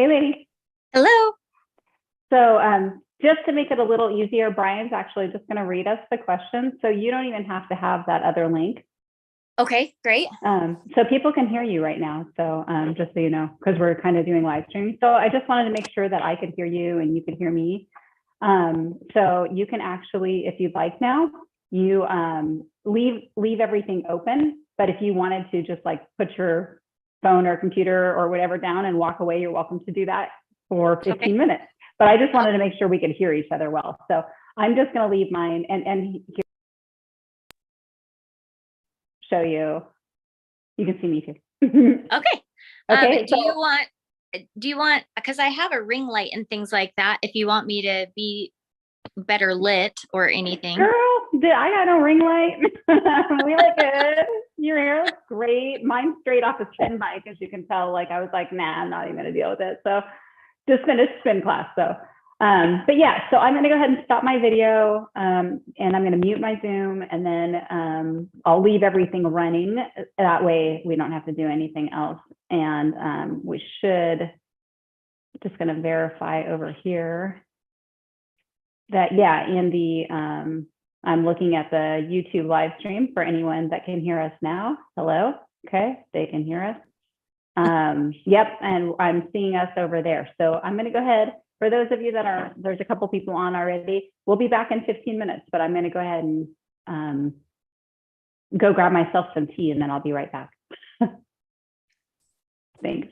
Hey, lady. Hello. Just to make it a little easier, Brian's actually just going to read us the questions. So you don't even have to have that other link. Okay, great. So people can hear you right now. So just so you know, because we're kind of doing live streaming. So I just wanted to make sure that I could hear you and you could hear me. So you can actually, if you'd like now, you leave everything open. But if you wanted to just like put your phone or computer or whatever down and walk away, you're welcome to do that for 15 Okay. minutes. But I just wanted to make sure we could hear each other well. So I'm just going to leave mine and show you. You can see me too. Okay. Okay. Do you want, because I have a ring light and things like that, if you want me to be better lit or anything. Girl, I got no ring light. We look good. Your hair looks great. Mine's straight off a spin bike, as you can tell. Like I was like, nah, I'm not even gonna deal with it. So just finished spin class. So but yeah, so I'm gonna go ahead and stop my video and I'm gonna mute my Zoom and then I'll leave everything running. That way we don't have to do anything else. And we should just gonna verify over here that, yeah, in the, I'm looking at the YouTube live stream for anyone that can hear us now. Hello. Okay, they can hear us. Yep, and I'm seeing us over there. So I'm going to go ahead. For those of you that are, there's a couple people on already. We'll be back in 15 minutes, but I'm going to go ahead and go grab myself some tea and then I'll be right back. Thanks.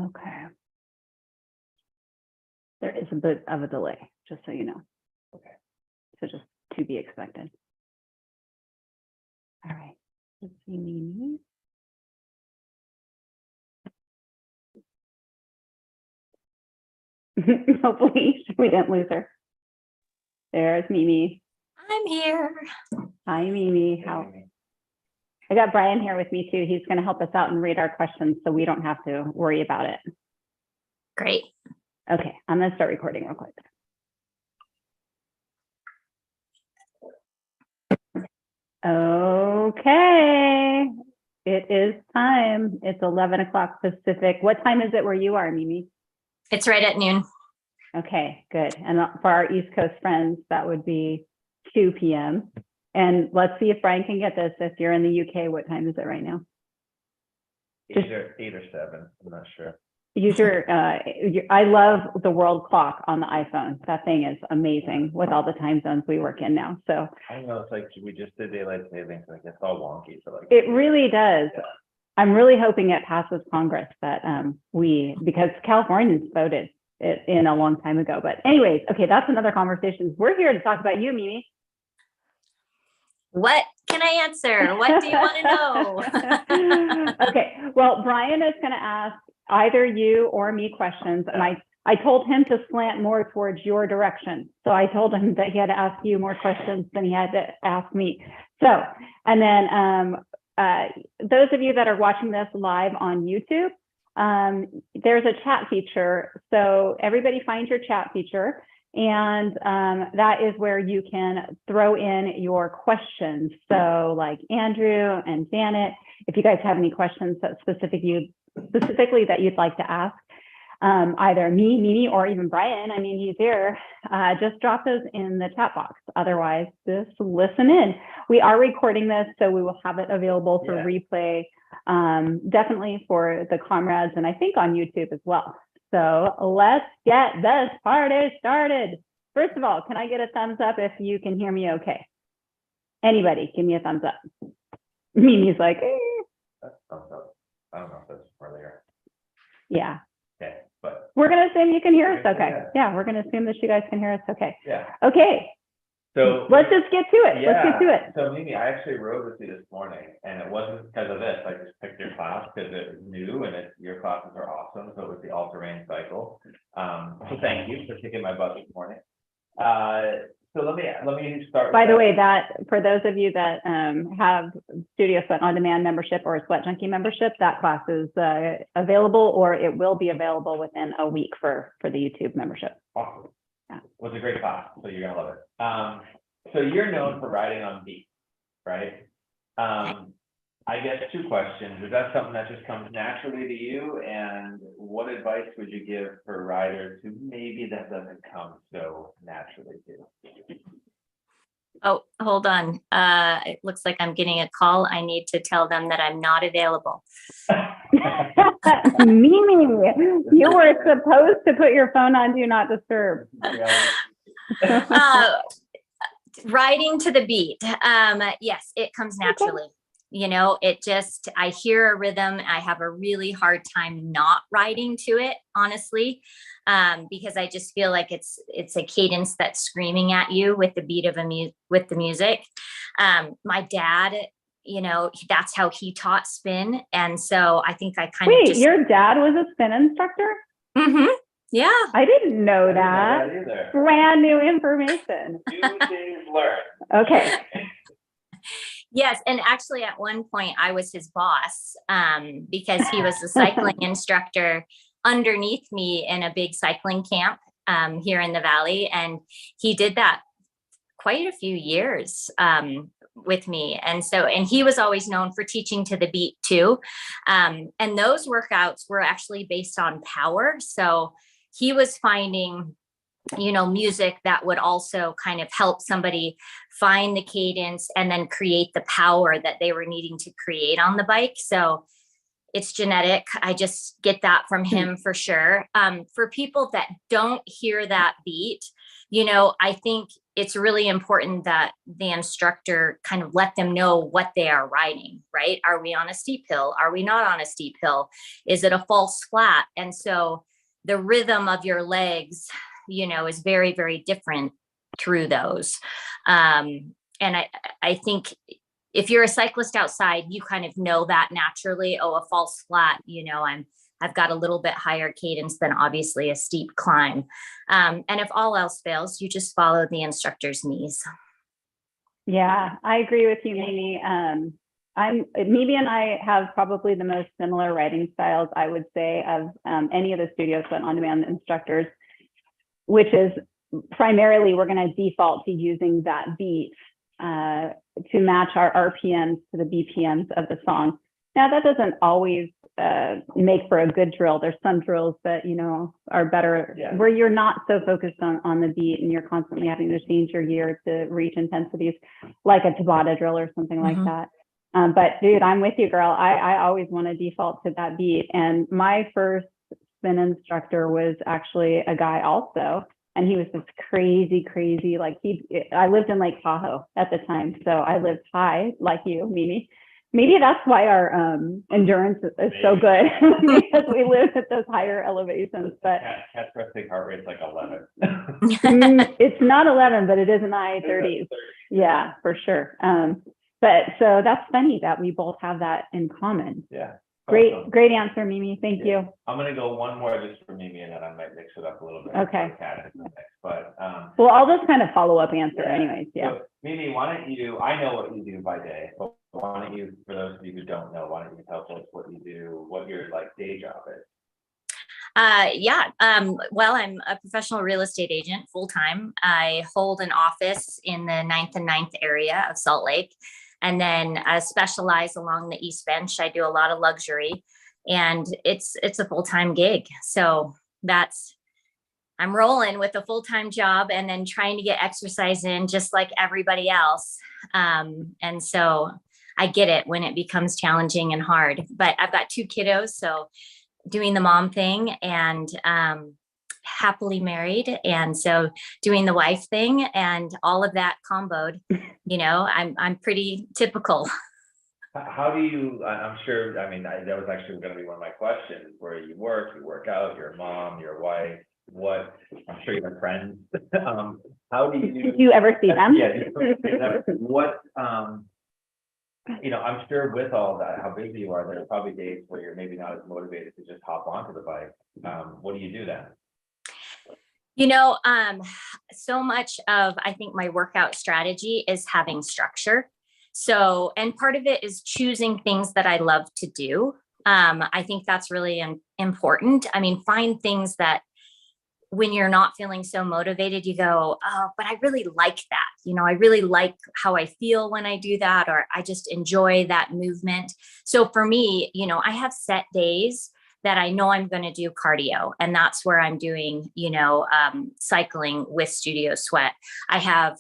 Okay. There is a bit of a delay, just so you know. Okay. So just to be expected. All right. Let's see, Mimi. Hopefully we didn't lose her. There's Mimi. I'm here. Hi, Mimi. How? I got Brian here with me too. He's going to help us out and read our questions so we don't have to worry about it. Great. Okay, I'm going to start recording real quick. Okay, it is time. It's 11 o'clock Pacific. What time is it where you are, Mimi? It's right at noon. Okay, good. And for our East Coast friends, that would be 2 p.m. And let's see if Brian can get this. If you're in the UK, what time is it right now? Either 8 or 7, I'm not sure. Use I love the world clock on the iPhone. That thing is amazing with all the time zones we work in now. So I don't know, it's like we just did daylight savings, like it's all wonky. So like it really does. Yeah. I'm really hoping it passes Congress that because Californians voted it in a long time ago. But anyways, okay, that's another conversation. We're here to talk about you, Mimi. What can I answer? What do you want to know? Okay, well, Brian is going to ask either you or me questions, and I told him to slant more towards your direction. So I told him that he had to ask you more questions than he had to ask me. So, and then those of you that are watching this live on YouTube, there's a chat feature. So everybody find your chat feature. And that is where you can throw in your questions. So like Andrew and Janet, if you guys have any questions that specifically that you'd like to ask, either me, Mimi, or even Brian, I mean, he's here, just drop those in the chat box. Otherwise, just listen in. We are recording this, so we will have it available for replay, definitely for the comrades, and I think on YouTube as well. So let's get this party started. First of all, can I get a thumbs up if you can hear me okay? Anybody, give me a thumbs up. Mimi's like, eh. That's thumbs up. I don't know if that's earlier. Yeah. Okay, but We're going to assume you can hear us okay. Yeah. Yeah, we're going to assume that you guys can hear us okay. yeah. Okay, So let's just get to it. yeah. Let's get to it. So Mimi, I actually rode with you this morning, and it wasn't because of this. I just picked your class because it was new, and your classes are awesome. So it was the all-terrain cycle. So thank you for kicking my butt this morning. So let me start. By the way, that for those of you that have Studio Sweat On Demand membership or a Sweat Junkie membership, that class is available, or it will be available within a week for the YouTube membership. Awesome. Yeah. It was a great class, so you're gonna love it. So you're known for riding on beat, right? I guess 2 questions. Is that something that just comes naturally to you? And what advice would you give for riders who maybe that doesn't come so naturally to? Oh, hold on. It looks like I'm getting a call. I need to tell them that I'm not available. Mimi, you were supposed to put your phone on Do Not Disturb. Riding to the beat. Yes, it comes naturally. You know, I hear a rhythm. I have a really hard time not riding to it, honestly, because I just feel like it's a cadence that's screaming at you with the beat of with the music. My dad, you know, that's how he taught spin. And so I think I kind of just... your dad was a spin instructor? Mm-hmm. Yeah. I didn't know that. Either. Brand new information. New things learned. Okay. Yes. And actually at one point I was his boss because he was a cycling instructor underneath me in a big cycling camp here in the Valley. And he did that quite a few years with me. And he was always known for teaching to the beat too. And those workouts were actually based on power. So he was finding, you know, music that would also kind of help somebody find the cadence and then create the power that they were needing to create on the bike. So it's genetic. I just get that from him for sure. For people that don't hear that beat, you know, I think it's really important that the instructor kind of let them know what they are riding, right? Are we on a steep hill? Are we not on a steep hill? Is it a false flat? And so the rhythm of your legs, is very, very different through those. And I think if you're a cyclist outside, you kind of know that naturally. Oh, a false flat, I've got a little bit higher cadence than obviously a steep climb. And if all else fails, you just follow the instructor's knees. Yeah, I agree with you, Mimi. Mimi and I have probably the most similar riding styles, I would say, of any of the Studio Sweat on-demand instructors, which is primarily we're going to default to using that beat to match our RPMs to the BPMs of the song. Now, that doesn't always make for a good drill. There's some drills that, are better where you're not so focused on the beat and you're constantly having to change your gear to reach intensities, like a Tabata drill or something like that. But dude, I'm with you, girl. I always want to default to that beat. And my first spin instructor was actually a guy also. And he was this crazy, like I lived in Lake Tahoe at the time. So I lived high like you, Mimi. Maybe that's why our endurance is so good because we live at those higher elevations. But cat's resting heart rate's like 11. It's not 11, but it is in the high 30s. Yeah, for sure. But so that's funny that we both have that in common. Yeah. Great, great answer, Mimi. Thank you. I'm gonna go one more just for Mimi, and then I might mix it up a little bit. Okay. But well, I'll just kind of follow up answer, anyways. Yeah. So, Mimi, why don't you? I know what you do by day, but why don't you? For those of you who don't know, why don't you tell us what you do, what your day job is? Well, I'm a professional real estate agent full time. I hold an office in the 9th and 9th area of Salt Lake. And then I specialize along the East Bench. I do a lot of luxury, and it's a full-time gig. So I'm rolling with a full-time job and then trying to get exercise in just like everybody else. And so I get it when it becomes challenging and hard, but I've got 2 kiddos. So doing the mom thing and happily married. And so doing the wife thing and all of that comboed, I'm pretty typical. How do you, I'm sure, that was actually going to be one of my questions, where you work out, you're a mom, you're a wife, I'm sure you have friends. How do you ever see them? What, I'm sure with all that, how busy you are, there are probably days where you're maybe not as motivated to just hop onto the bike. What do you do then? So much of, I think, my workout strategy is having structure. So, and part of it is choosing things that I love to do. I think that's really important. Find things that when you're not feeling so motivated, you go, oh, but I really like that. I really like how I feel when I do that, or I just enjoy that movement. So for me, I have set days that I know I'm going to do cardio. And that's where I'm doing, cycling with Studio Sweat. I have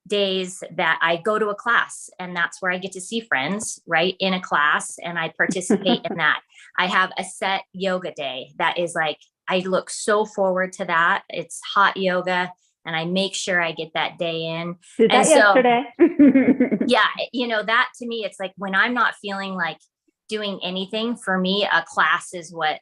days that I go to a class, and that's where I get to see friends, right, in a class, and I participate in that. I have a set yoga day that is like, I look so forward to that. It's hot yoga, and I make sure I get that day in. Did that yesterday? Yeah, that to me, it's like when I'm not feeling like doing anything, for me, a class is what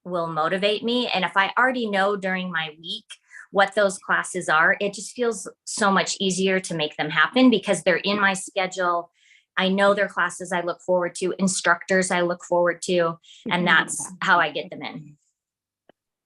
will motivate me. And if I already know during my week what those classes are, it just feels so much easier to make them happen because they're in my schedule. I know they're classes I look forward to, instructors I look forward to, and that's how I get them in.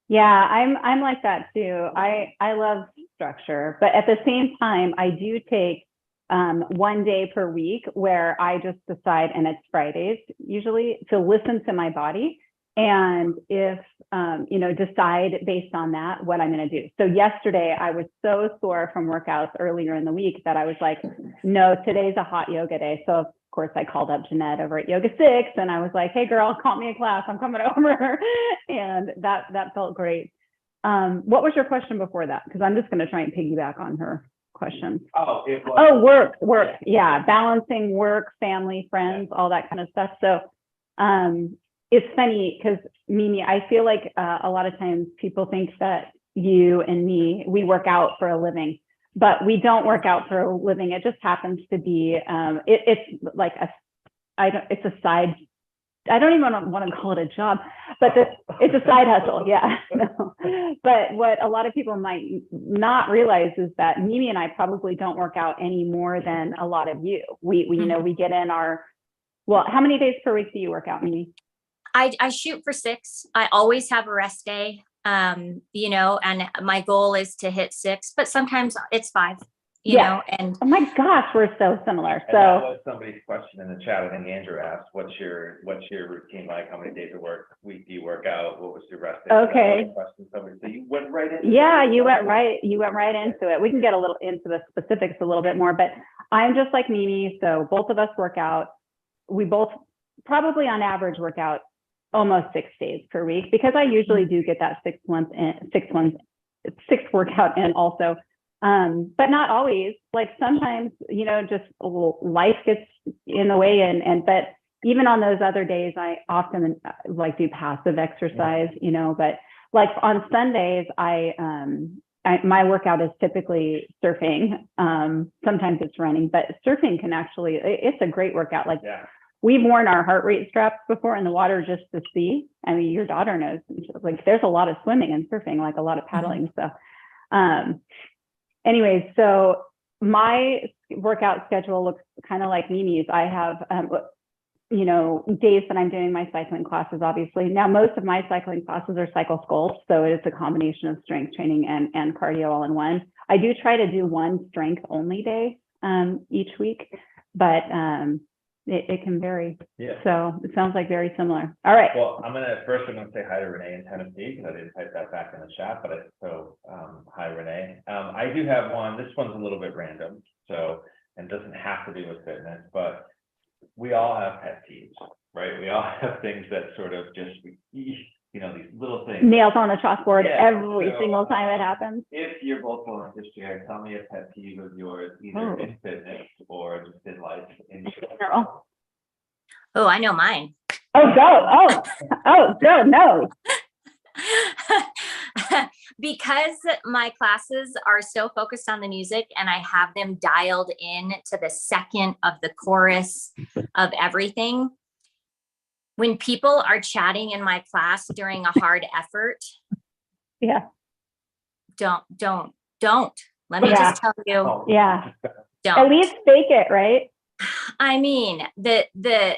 Yeah, I'm like that too. I love structure, but at the same time, I do take one day per week where I just decide, and it's Fridays usually, to listen to my body. And if, decide based on that, what I'm going to do. So yesterday I was so sore from workouts earlier in the week that I was like, no, today's a hot yoga day. So of course I called up Jeanette over at Yoga 6 and I was like, hey girl, call me a class. I'm coming over. And that felt great. What was your question before that? Because I'm just going to try and piggyback on her question. Work. Yeah. Balancing work, family, friends, all that kind of stuff. So, it's funny because Mimi, I feel like a lot of times people think that you and me, we work out for a living. but we don't work out for a living. It just happens to be, it's like it's a side, I don't even want to call it a job, but it's a side hustle. Yeah. No. But what a lot of people might not realize is that Mimi and I probably don't work out any more than a lot of you. We you know, we get in well, how many days per week do you work out, Mimi? I shoot for 6. I always have a rest day, you know, and my goal is to hit 6, but sometimes it's 5, you know, and oh my gosh, we're so similar. And that was somebody's question in the chat. I think Andrew asked, what's your routine like? How many days a week do you work out? What was your rest day? Okay. So you went right into you went right into it. We can get a little into the specifics a little bit more, but I'm just like Mimi. So both of us work out. We both probably on average work out almost 6 days per week, because I usually do get that 6 workout in also. But not always. Like sometimes, you know, just life gets in the way, but even on those other days, I often like do passive exercise, you know, but like on Sundays, my workout is typically surfing. Sometimes it's running, but surfing can actually, it's a great workout. Like we've worn our heart rate straps before in the water just to see. I mean, your daughter knows, like there's a lot of swimming and surfing, like a lot of paddling. So, anyways, so my workout schedule looks kind of like Mimi's. I have, you know, days that I'm doing my cycling classes, obviously. Now, most of my cycling classes are cycle sculpt, so it's a combination of strength training and cardio all in one. I do try to do one strength only day each week, but it can vary. Yeah. So it sounds like very similar. All right. Well, I'm gonna say hi to Renee in Tennessee, because I didn't type that back in the chat, but hi Renee. I do have one. This one's a little bit random, so, and doesn't have to do with fitness, but we all have pet peeves, right? We all have things that sort of just, you know, these little things. Nails on the chalkboard every single time it happens. If you're both willing to share, tell me a pet peeve of yours, either in fitness or just in life in general. Oh, I know mine. Oh, go. Oh, go. No. Because my classes are so focused on the music and I have them dialed in to the second of the chorus of everything. When people are chatting in my class during a hard effort, don't. Let me just tell you. Yeah. Don't. At least fake it, right? I mean, the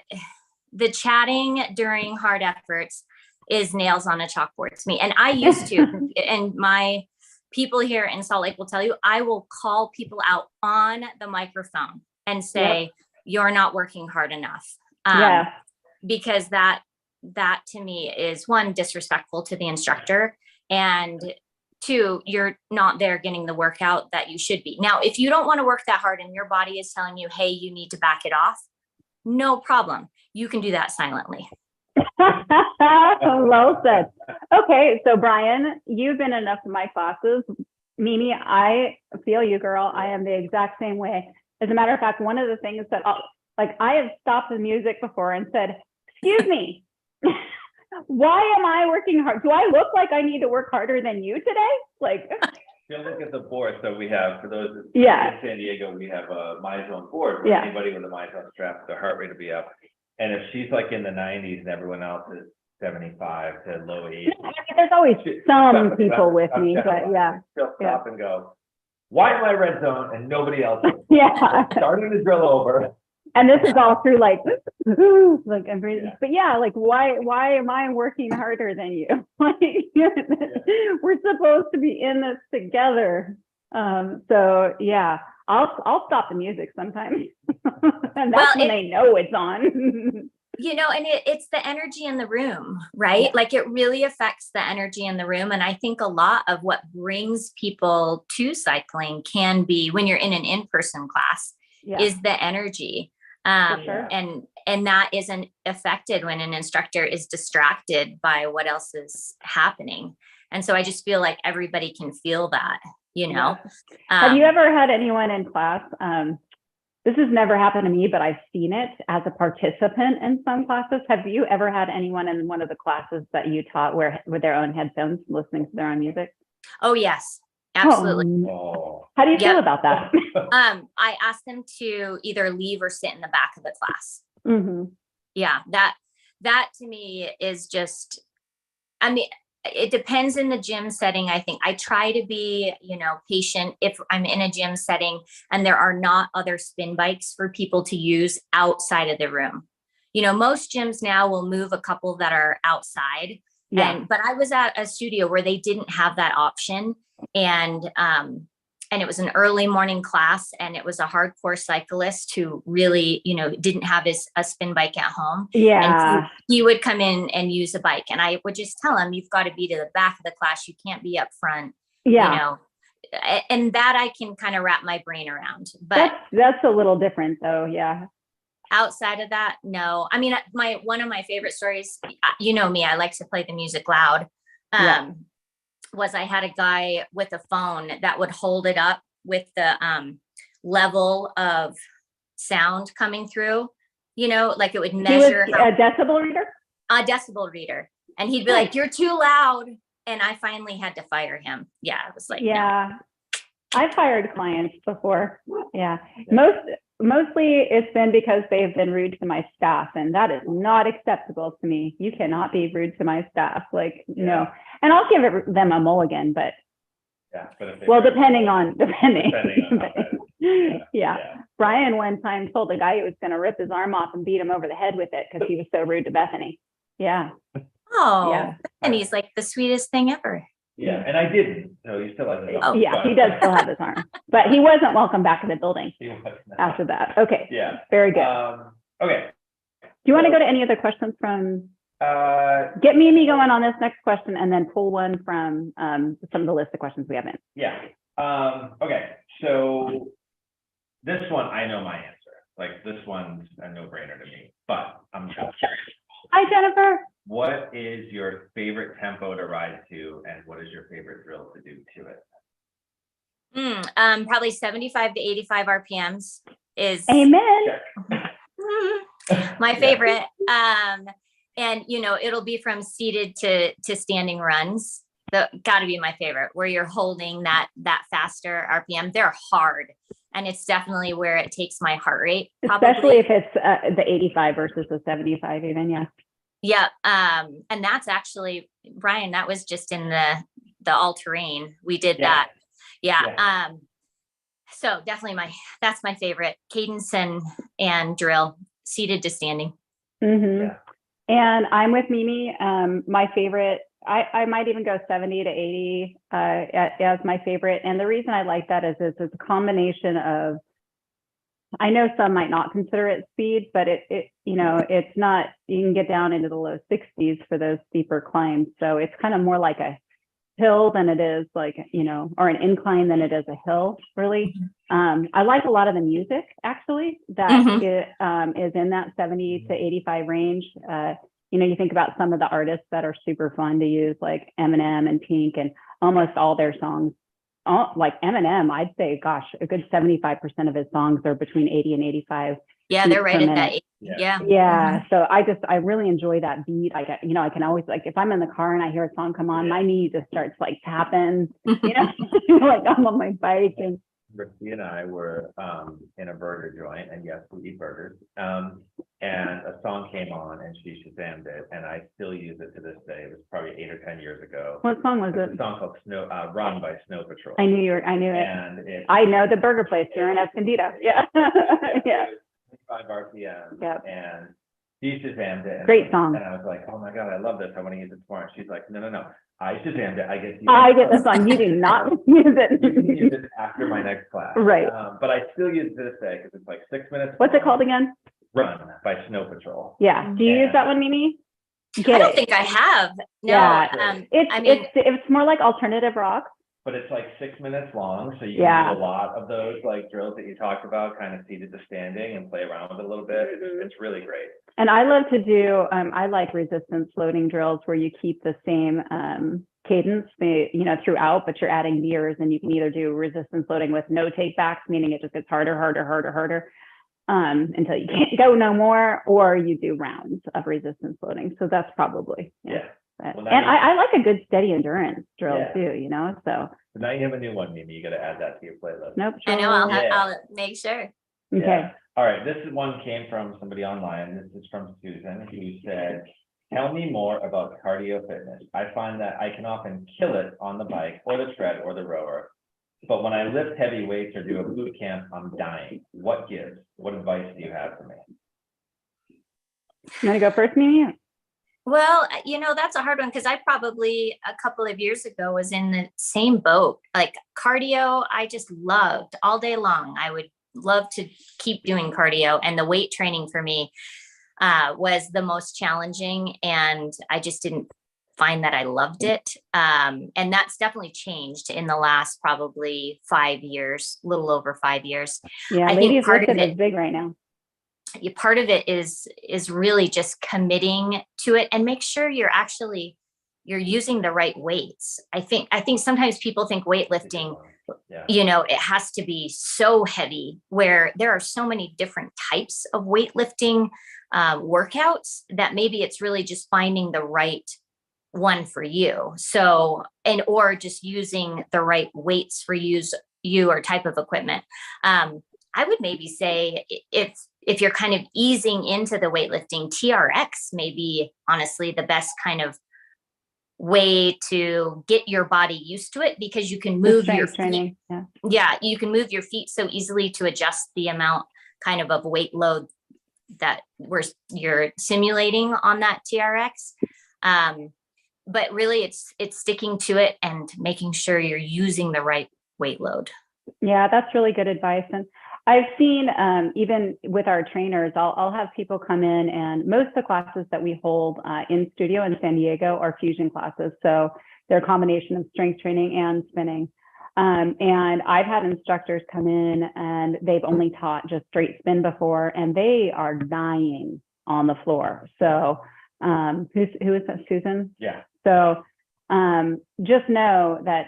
chatting during hard efforts is nails on a chalkboard to me. And I used to, and my people here in Salt Lake will tell you, I will call people out on the microphone and say, you're not working hard enough. Because that to me is, one, disrespectful to the instructor, and 2, you're not there getting the workout that you should be. Now, if you don't want to work that hard and your body is telling you, hey, you need to back it off, no problem. You can do that silently. Well said. Okay, so Brian, you've been in enough of my classes. Mimi, I feel you, girl. I am the exact same way. As a matter of fact, one of the things that I have stopped the music before and said, excuse me, why am I working hard? Do I look like I need to work harder than you today? Like, you look at the board. So we have, for those in San Diego, we have a MyZone board where anybody with a MyZone strap, their heart rate will be up. And if she's like in the 90s and everyone else is 75 to low 80s. There's always some people with me, but She'll stop and go, why am I red zone and nobody else is? Starting to drill over. And this is all through like I'm breathing. But like, why am I working harder than you? Like, we're supposed to be in this together. So I'll stop the music sometimes. And that's when they know it's on. You know, and it's the energy in the room, right? Like it really affects the energy in the room. And I think a lot of what brings people to cycling can be, when you're in an in-person class, is the energy. And that isn't affected when an instructor is distracted by what else is happening. And so I just feel like everybody can feel that, you know. Have you ever had anyone in class? This has never happened to me, but I've seen it as a participant in some classes. Have you ever had anyone in one of the classes that you taught with their own headphones listening to their own music? Oh, yes. Absolutely. Oh. How do you feel Yep. about that? I asked them to either leave or sit in the back of the class. Mhm. Yeah, that to me is just, I mean, it depends in the gym setting. I think I try to be, patient if I'm in a gym setting and there are not other spin bikes for people to use outside of the room. Most gyms now will move a couple that are outside. Yeah. But I was at a studio where they didn't have that option. And it was an early morning class, and it was a hardcore cyclist who really, didn't have a spin bike at home. Yeah. And he would come in and use a bike. And I would just tell him, you've got to be to the back of the class. You can't be up front, Yeah. And that I can kind of wrap my brain around. But that's a little different though. Yeah. outside of that, no. I mean, one of my favorite stories, me, I like to play the music loud. Was I had a guy with a phone that would hold it up with the level of sound coming through, like it would measure He was a decibel reader? A decibel reader. And he'd be like, you're too loud. And I finally had to fire him. Yeah. I was like, yeah, no. I've fired clients before. Yeah. Mostly it's been because they've been rude to my staff, and that is not acceptable to me. You cannot be rude to my staff. No. And I'll give them a mulligan, but depending on. Yeah. Brian one time told a guy he was going to rip his arm off and beat him over the head with it because he was so rude to Bethany. Yeah. Oh, yeah. And he's like the sweetest thing ever. Yeah, and I didn't. No, he still has his arm. Oh, yeah, he does still have his arm, but he wasn't welcome back in the building after that. Okay. Yeah. Very good. Okay. Do you want to go to any other questions from? Get Mimi going on this next question, and then pull one from some of the list of questions we have in. Yeah. Okay. So this one, I know my answer. Like this one's a no-brainer to me, but I'm just curious. Hi, Jennifer. What is your favorite tempo to ride to, and what is your favorite drill to do to it? Probably 75 to 85 RPMs is Amen. My favorite. And it'll be from seated to standing runs. Got to be my favorite, where you're holding that faster RPM. They're hard, and it's definitely where it takes my heart rate. Especially if it's the 85 versus the 75, even. Yeah. Yeah. And that's actually, Brian, that was just in the all-terrain. We did that. Yeah. So definitely that's my favorite, cadence and drill, seated to standing. Mm-hmm. Yeah. And I'm with Mimi. My favorite, I might even go 70 to 80 as my favorite. And the reason I like that is it's a combination of, I know some might not consider it speed, but it's not, you can get down into the low 60s for those steeper climbs. So it's kind of more like a hill than it is or an incline than it is a hill, really. I like a lot of the music actually that is in that 70 to 85 range. You think about some of the artists that are super fun to use, like A.M.A and Pink, and almost all their songs. Like Eminem, I'd say, gosh, a good 75% of his songs are between 80 and 85. Yeah, they're right at that. Yeah. Mm-hmm. So I really enjoy that beat. I can always, like, if I'm in the car and I hear a song come on, my knee just starts like tapping, like I'm on my bike. And Ricky and I were in a burger joint, and yes, we eat burgers. And a song came on, and she Shazammed it, and I still use it to this day. It was probably 8 or 10 years ago. What song was it? A song called "Run" by Snow Patrol. I knew it. And I know the burger place here in Escondido. Yeah. Yeah. 25 RPM. Yep. And she Shazammed it. Great song. And I was like, oh my God, I love this. I want to use it tomorrow. She's like, no. I Shazammed it. I get the song. You do not use it. You can use it after my next class. Right. But I still use it to this day because it's like 6 minutes. What's it called again? "Run" by Snow Patrol. Yeah. Do you use that one, Mimi? I don't think I have. No. Yeah. It's more like alternative rock. But it's like 6 minutes long, so you can do a lot of those like drills that you talked about, kind of seated to standing, and play around with it a little bit. It's really great. And I love to do, I like resistance loading drills where you keep the same cadence, throughout, but you're adding veers, and you can either do resistance loading with no take backs, meaning it just gets harder, until you can't go no more, or you do rounds of resistance loading. So that's probably, and I like a good steady endurance drill too, so So now you have a new one, Mimi. You got to add that to your playlist. Nope. I know, Yeah. I'll make sure. Okay. Yeah. All right. This is one came from somebody online. This is from Susan, who said, tell me more about cardio fitness. I find that I can often kill it on the bike or the tread or the rower. But when I lift heavy weights or do a boot camp, I'm dying. What gives? What advice do you have for me? You want to go first, Mimi? Well, that's a hard one because I probably a couple of years ago was in the same boat. Like cardio, I just loved all day long. I would love to keep doing cardio, and the weight training for me was the most challenging, and I just didn't find that I loved it. And that's definitely changed in the last probably 5 years, a little over 5 years. Yeah, I ladies think part of lifting it is big right now. part of it is really just committing to it, and make sure you're using the right weights. I think sometimes people think weightlifting, Yeah. it has to be so heavy, where there are so many different types of weightlifting workouts that maybe it's really just finding the right one for you. So, or just using the right weights for you or type of equipment. I would maybe say if you're kind of easing into the weightlifting, TRX may be honestly the best kind of way to get your body used to it, because you can move your feet. Training. Yeah, you can move your feet so easily to adjust the amount kind of weight load that you're simulating on that TRX. But really it's sticking to it and making sure you're using the right weight load. Yeah, that's really good advice. And I've seen, even with our trainers, I'll have people come in, and most of the classes that we hold in studio in San Diego are fusion classes. So they're a combination of strength training and spinning. And I've had instructors come in and they've only taught just straight spin before, and they are dying on the floor. So who is that, Susan? Yeah. So just know that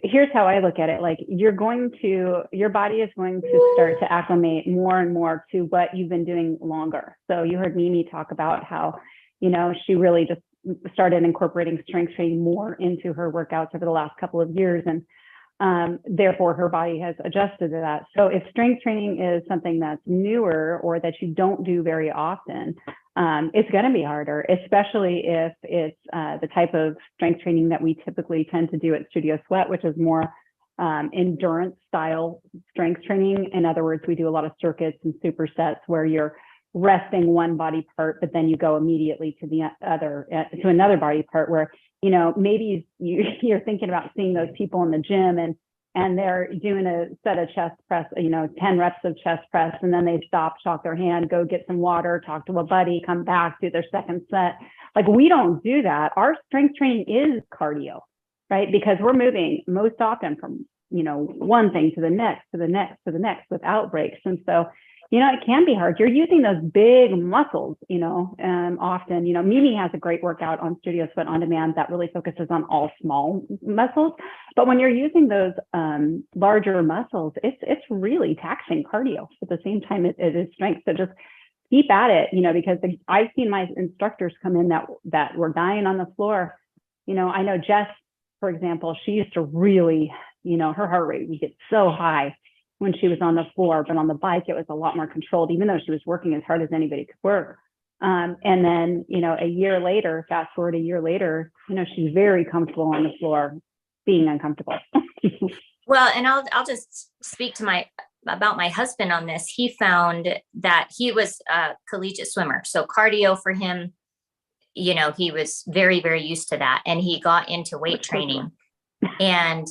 here's how I look at it. Like your body is going to start to acclimate more and more to what you've been doing longer. So you heard Mimi talk about how, she really just started incorporating strength training more into her workouts over the last couple of years. And therefore her body has adjusted to that. So if strength training is something that's newer or that you don't do very often, it's going to be harder, especially if it's the type of strength training that we typically tend to do at Studio Sweat, which is more endurance style strength training. In other words, we do a lot of circuits and supersets where you're resting one body part, but then you go immediately to the other, to another body part where, maybe you're thinking about seeing those people in the gym and they're doing a set of chest press, 10 reps of chest press, and then they stop, chalk their hand, go get some water, talk to a buddy, come back, do their second set. Like, we don't do that. Our strength training is cardio, right? Because we're moving most often from, one thing to the next, to the next, to the next without breaks. And so, it can be hard. You're using those big muscles, often, Mimi has a great workout on Studio Sweat On Demand that really focuses on all small muscles. But when you're using those larger muscles, it's really taxing cardio at the same time it is strength. So just keep at it, because I've seen my instructors come in that were dying on the floor. I know Jess, for example, she used to really, her heart rate would get so high when she was on the floor, but on the bike, it was a lot more controlled, even though she was working as hard as anybody could work. And then, a year later, fast forward a year later, she's very comfortable on the floor, being uncomfortable. Well, and I'll just speak about my husband on this. He found that he was a collegiate swimmer. So cardio for him, he was very, very used to that. And he got into weight training. And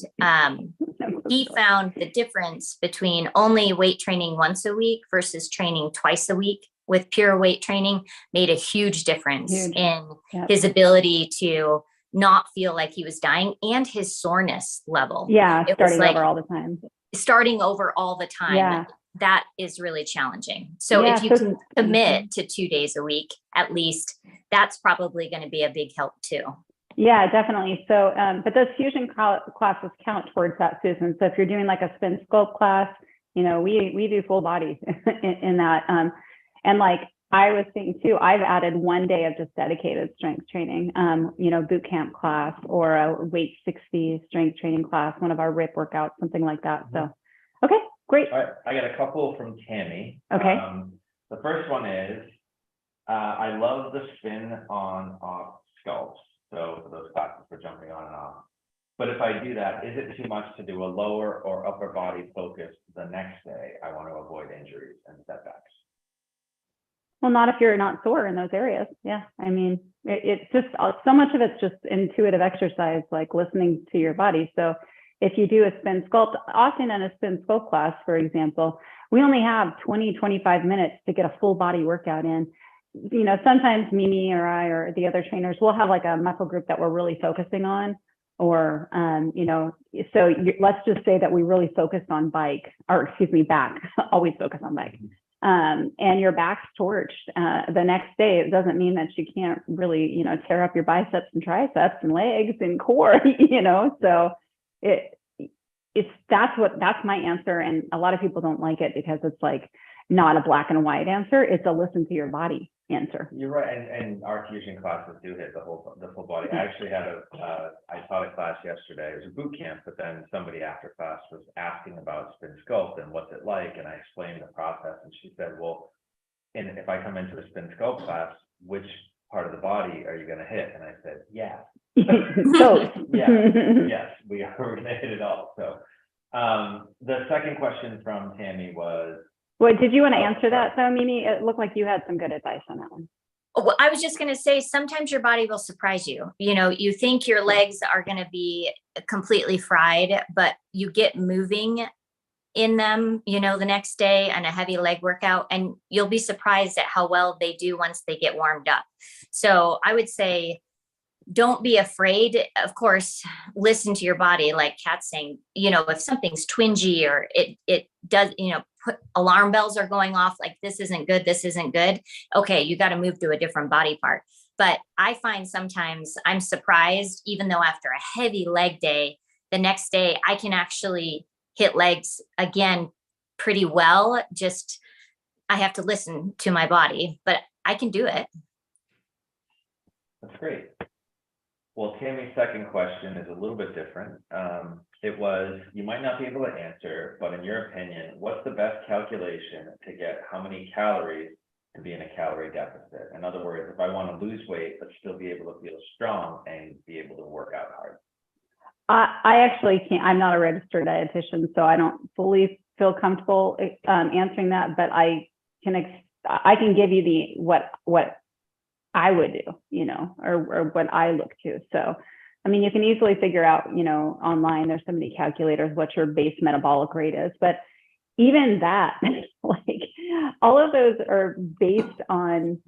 he found the difference between only weight training once a week versus training twice a week with pure weight training made a huge difference in his ability to not feel like he was dying, and his soreness level. Yeah, starting over all the time. Starting over all the time. Yeah. That is really challenging. So if you can commit to 2 days a week, at least, that's probably going to be a big help too. Yeah, definitely. So, but those fusion classes count towards that, Susan. So if you're doing like a spin sculpt class, we do full body in that. And like, I was thinking too, I've added 1 day of just dedicated strength training, boot camp class or a weight 60 strength training class, one of our RIP workouts, something like that. So, okay, great. All right, I got a couple from Tammy. Okay. The first one is, I love the spin on off sculpts. So for those classes for jumping on and off. But if I do that, is it too much to do a lower or upper body focus the next day? I want to avoid injuries and setbacks. Well, not if you're not sore in those areas. Yeah. I mean, it's just so much of it's just intuitive exercise, like listening to your body. So if you do a spin sculpt, often in a spin sculpt class, for example, we only have 20, 25 minutes to get a full body workout in. Sometimes Mimi or I or the other trainers will have like a muscle group that we're really focusing on. Or, let's just say that we really focused on back, always focus on bike. And your back's torched the next day. It doesn't mean that you can't really, tear up your biceps and triceps and legs and core, so that's my answer. And a lot of people don't like it because it's like not a black and white answer. It's a listen to your body answer. You're right, and our fusion classes do hit the full body. I actually had I taught a class yesterday. It was a boot camp, but then somebody after class was asking about spin sculpt and what's it like, and I explained the process, and she said, "Well, and if I come into a spin sculpt class, which part of the body are you going to hit?" And I said, "Yeah, So yes, we are going to hit it all." So, the second question from Tammy was. Well, did you want to answer that though, Mimi? It looked like you had some good advice on that one. Well, I was just going to say, sometimes your body will surprise you. You think your legs are going to be completely fried, but you get moving in them, the next day on a heavy leg workout, and you'll be surprised at how well they do once they get warmed up. So I would say, don't be afraid. Of course, listen to your body, like Kat's saying, if something's twingy or it does, put alarm bells are going off, like this isn't good. Okay, you got to move to a different body part. But I find sometimes I'm surprised, even though after a heavy leg day, the next day I can actually hit legs again pretty well. Just, I have to listen to my body, but I can do it. That's great. Well, Tammy's second question is a little bit different. It was, you might not be able to answer, but in your opinion, what's the best calculation to get how many calories to be in a calorie deficit? In other words, if I want to lose weight, but still be able to feel strong and be able to work out hard. I actually can't, I'm not a registered dietitian, so I don't fully feel comfortable answering that, but I can give you what I would do, or what I look to. So, I mean, you can easily figure out, online, there's so many calculators, what your base metabolic rate is, but even that, like all of those are based on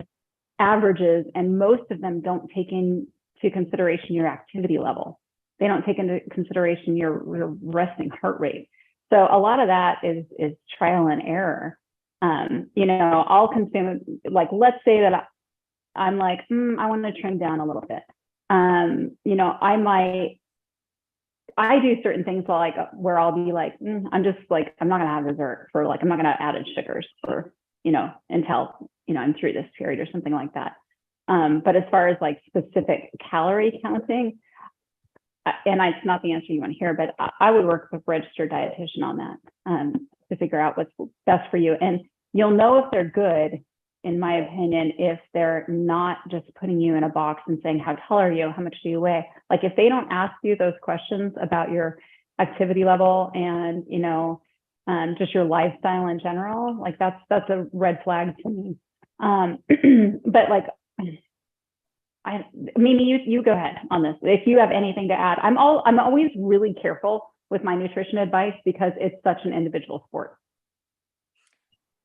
averages, and most of them don't take into consideration your activity level. They don't take into consideration your resting heart rate. So a lot of that is trial and error. I'll consume, like, let's say that I'm like, I want to trim down a little bit. I do certain things like where I'll be like, I'm just like, I'm not going to have dessert for like, I'm not going to add sugars for, until, I'm through this period or something like that. But as far as like specific calorie counting, and it's not the answer you want to hear, but I would work with a registered dietitian on that to figure out what's best for you. And you'll know if they're good, in my opinion, if they're not just putting you in a box and saying, how tall are you? How much do you weigh? Like if they don't ask you those questions about your activity level and, just your lifestyle in general, like that's a red flag to me. But like, Mimi, you go ahead on this. If you have anything to add, I'm always really careful with my nutrition advice because it's such an individual sport.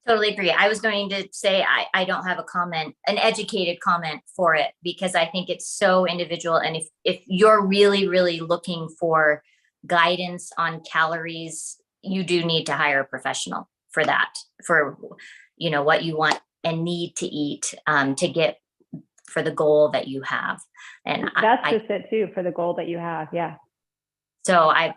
Totally agree. I was going to say, I don't have an educated comment for it because I think it's so individual. And if you're really, really looking for guidance on calories, you do need to hire a professional for that, for, what you want and need to eat to get for the goal that you have. And that's just it too, for the goal that you have. Yeah. So I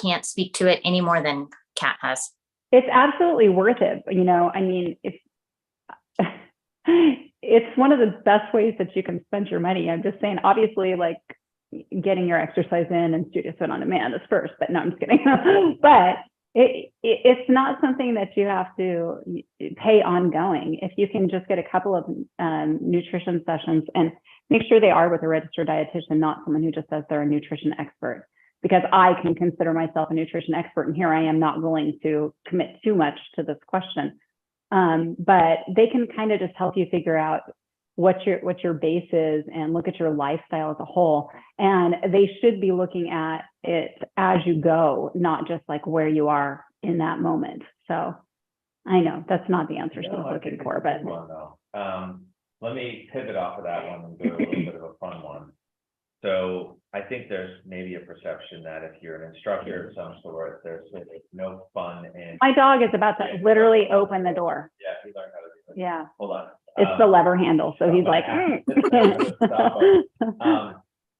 can't speak to it any more than Kat has. It's absolutely worth it. I mean, it's one of the best ways that you can spend your money. I'm just saying, obviously, like getting your exercise in and Studio Fit on Demand is first, but no, I'm just kidding. But it's not something that you have to pay ongoing. If you can just get a couple of nutrition sessions, and make sure they are with a registered dietitian, not someone who just says they're a nutrition expert, because I can consider myself a nutrition expert, and here I am not willing to commit too much to this question. But they can kind of just help you figure out what your base is and look at your lifestyle as a whole. And they should be looking at it as you go, not just like where you are in that moment. So I know that's not the answer she's looking for, but let me pivot off of that one and do a little bit of a fun one. So I think there's maybe a perception that if you're an instructor of some sort, there's no fun in. My dog is about to literally open the door. Yeah, he learned how to do it. Yeah. Hold on. It's the lever handle, so he's like,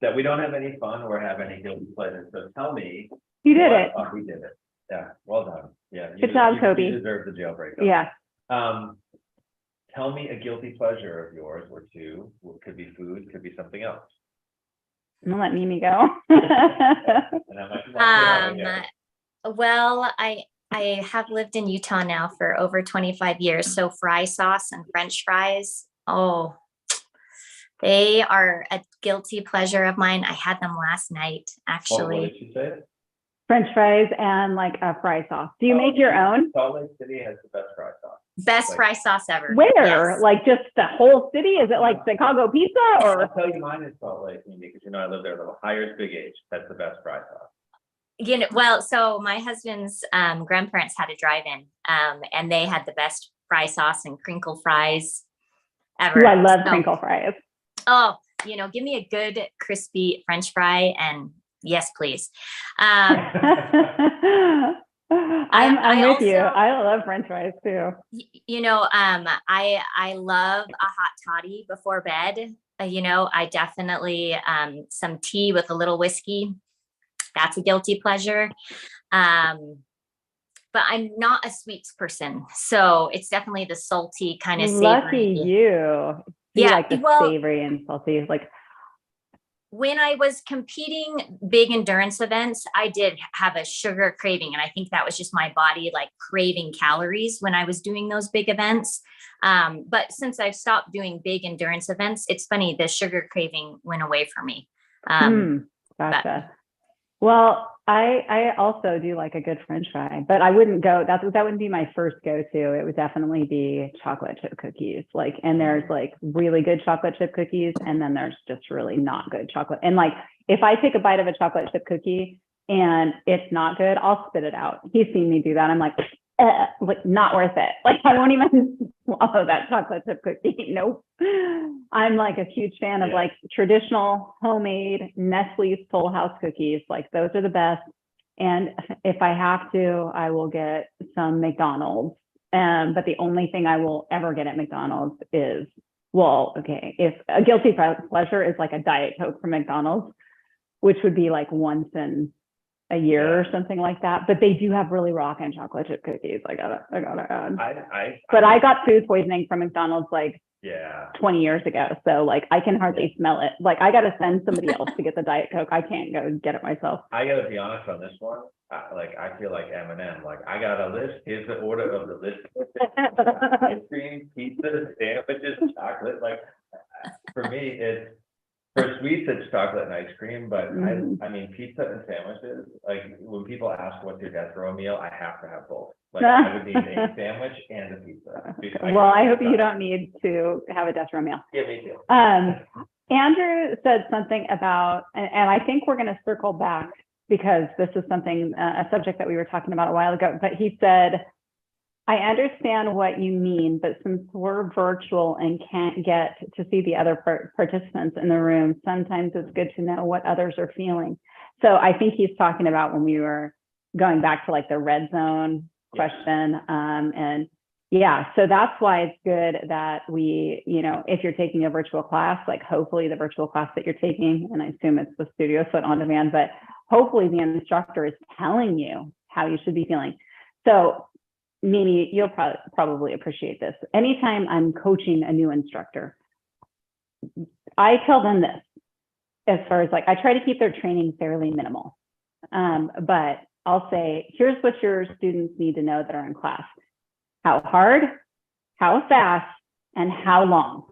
that we don't have any fun or have any guilty pleasures. So tell me. You did it. Oh, we did it. Yeah, well done. Yeah. Good job, Kobe. You deserve the jailbreak. Yeah. Tell me a guilty pleasure of yours or two. It could be food, could be something else. I'm gonna let Mimi go. Well, I have lived in Utah now for over 25 years. So fry sauce and French fries. Oh, they are a guilty pleasure of mine. I had them last night, actually. What did you say? French fries and like a fry sauce. Do you make your own? Salt Lake City has the best fry sauce. Best fry sauce ever. Where? Yes. Like just the whole city? Is it like Chicago pizza or? I'll tell you mine is Salt Lake because I live there a little higher, Big H. That's the best fry sauce. Well, so my husband's grandparents had a drive-in, and they had the best fry sauce and crinkle fries ever. Ooh, I love crinkle fries. Oh, give me a good crispy French fry, and yes, please. I'm with you. I love French fries too. I love a hot toddy before bed. I definitely some tea with a little whiskey. That's a guilty pleasure. But I'm not a sweets person. So it's definitely the salty kind of savory. Lucky you. Yeah. Like the savory and salty. Like when I was competing big endurance events, I did have a sugar craving. And I think that was just my body like craving calories when I was doing those big events. But since I've stopped doing big endurance events, it's funny, the sugar craving went away for me. Gotcha. Well, I also do like a good French fry, but I wouldn't go, that wouldn't be my first go-to. It would definitely be chocolate chip cookies. And there's like really good chocolate chip cookies, and then there's just really not good chocolate. And like, if I take a bite of a chocolate chip cookie and it's not good, I'll spit it out. He's seen me do that. I'm like not worth it. Like I won't even swallow that chocolate chip cookie. Nope. I'm like a huge fan of like traditional homemade Nestle's Toll House cookies. Like those are the best. And if I have to, I will get some McDonald's. But the only thing I will ever get at McDonald's is, if a guilty pleasure is like a Diet Coke from McDonald's, which would be like once in a year or something like that. But they do have really rockin' chocolate chip cookies. I gotta add. But I got food poisoning from McDonald's 20 years ago. So like I can hardly smell it. Like I gotta send somebody else to get the Diet Coke. I can't go get it myself. I gotta be honest on this one. I feel like M&M. Like I got a list. Here's the order of the list. Ice cream, pizza, sandwiches, chocolate. Like for me, it's for sweets, it's chocolate and ice cream, but I mean, pizza and sandwiches, like when people ask what's your death row meal, I have to have both. Like I would need a sandwich and a pizza. Well, I hope you don't need to have a death row meal. Yeah, me too. Andrew said something about, and I think we're going to circle back because this is something, a subject that we were talking about a while ago, but he said, I understand what you mean, but since we're virtual and can't get to see the other participants in the room, sometimes it's good to know what others are feeling. So I think he's talking about when we were going back to like the red zone question. And yeah, so that's why it's good that we, if you're taking a virtual class, like hopefully the virtual class that you're taking, and I assume it's the Studio Fit on Demand, but hopefully the instructor is telling you how you should be feeling. So Mimi, you'll probably appreciate this. Anytime I'm coaching a new instructor, I tell them this, as far as like, I try to keep their training fairly minimal. But I'll say, here's what your students need to know that are in class: how hard, how fast, and how long.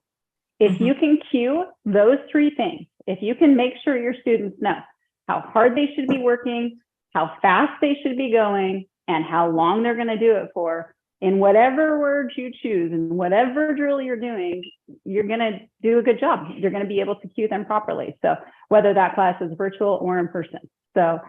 If you can cue those three things, if you can make sure your students know how hard they should be working, how fast they should be going, and how long they're going to do it for, in whatever words you choose and whatever drill you're doing, you're going to do a good job. You're going to be able to cue them properly. So whether that class is virtual or in person. So,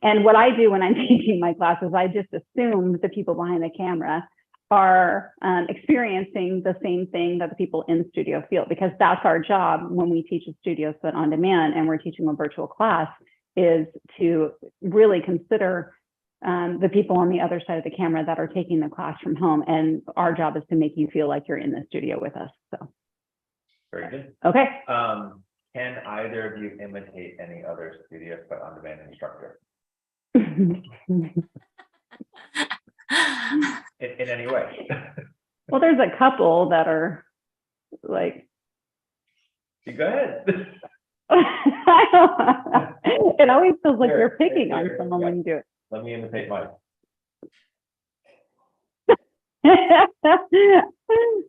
and what I do when I'm teaching my classes, I just assume the people behind the camera are experiencing the same thing that the people in the studio feel, because that's our job when we teach a studio set on demand and we're teaching a virtual class, is to really consider the people on the other side of the camera that are taking the class from home. And our job is to make you feel like you're in the studio with us. So. Very good. Okay. Can either of you imitate any other studio set on demand instructor? In any way? Well, there's a couple that are like. You go ahead. It always feels like you're picking on someone when you do it. Let me imitate mine.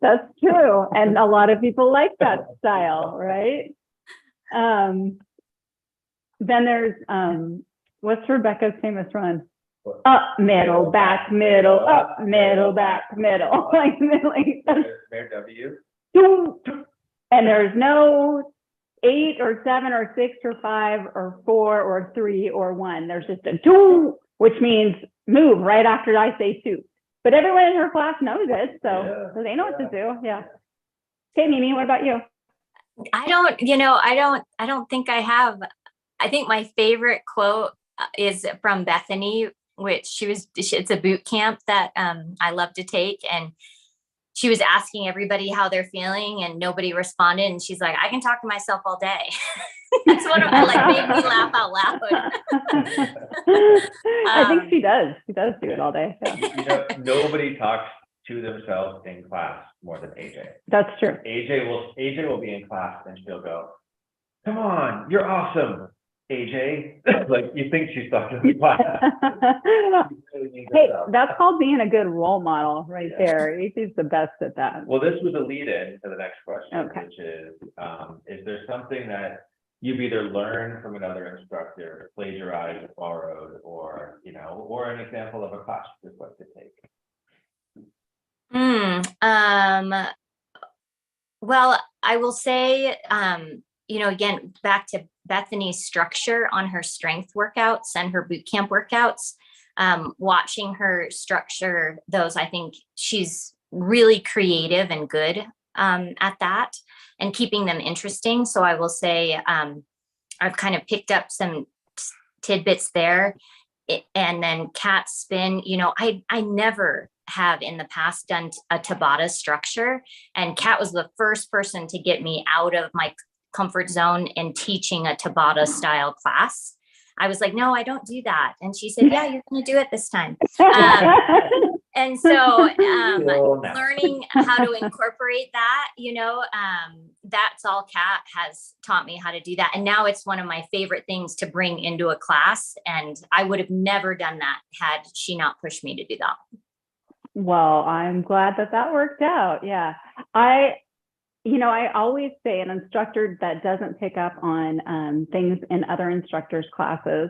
That's true. And a lot of people like that style, right? Then there's, what's Rebecca's famous run? Up, middle, back, middle, up, middle, back, middle. Like Mayor W. And there's no 8 or 7 or 6 or 5 or 4 or 3 or 1. There's just a 2, which means move right after I say 2. But everyone in her class knows it, so they know what to do. Yeah. Okay, Mimi, what about you? I don't think I have. I think my favorite quote is from Bethany, which it's a boot camp that I love to take. And she was asking everybody how they're feeling and nobody responded. And she's like, I can talk to myself all day. That's what made me laugh out loud. I think she does. She does do it all day. Yeah. Nobody talks to themselves in class more than AJ. That's true. AJ will be in class and she'll go, come on, you're awesome, AJ. Like, you think she's talking to class. Hey, that's called being a good role model right there. AJ's the best at that. Well, this was a lead in to the next question, okay. Which is there something that you've either learned from another instructor, plagiarized, borrowed, or an example of a class you'd like to take? Well, I will say, again, back to Bethany's structure on her strength workouts and her boot camp workouts, watching her structure those, I think she's really creative and good at that and keeping them interesting. So I will say I've kind of picked up some tidbits there. And then cat spin, I never have in the past done a Tabata structure, and Kat was the first person to get me out of my comfort zone in teaching a Tabata style class. I was like, no, I don't do that. And she said, yeah, you're going to do it this time. And so learning how to incorporate that, that's all Kat has taught me how to do that. And now it's one of my favorite things to bring into a class. And I would have never done that had she not pushed me to do that. Well, I'm glad that worked out. Yeah. I always say an instructor that doesn't pick up on things in other instructors' classes,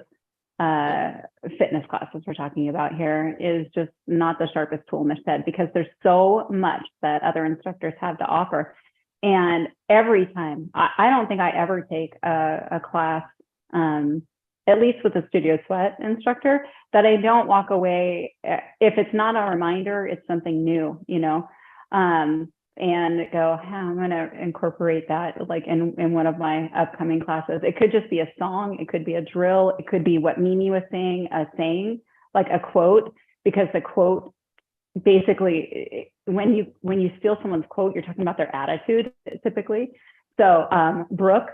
fitness classes we're talking about here, is just not the sharpest tool in the shed, because there's so much that other instructors have to offer. And every time, I don't think I ever take a class, at least with a studio sweat instructor, that I don't walk away. If it's not a reminder, it's something new, and go, I'm going to incorporate that like in one of my upcoming classes. It could just be a song. It could be a drill. It could be what Mimi was saying, like a quote, because the quote, basically, when you steal someone's quote, you're talking about their attitude typically. So Brooke,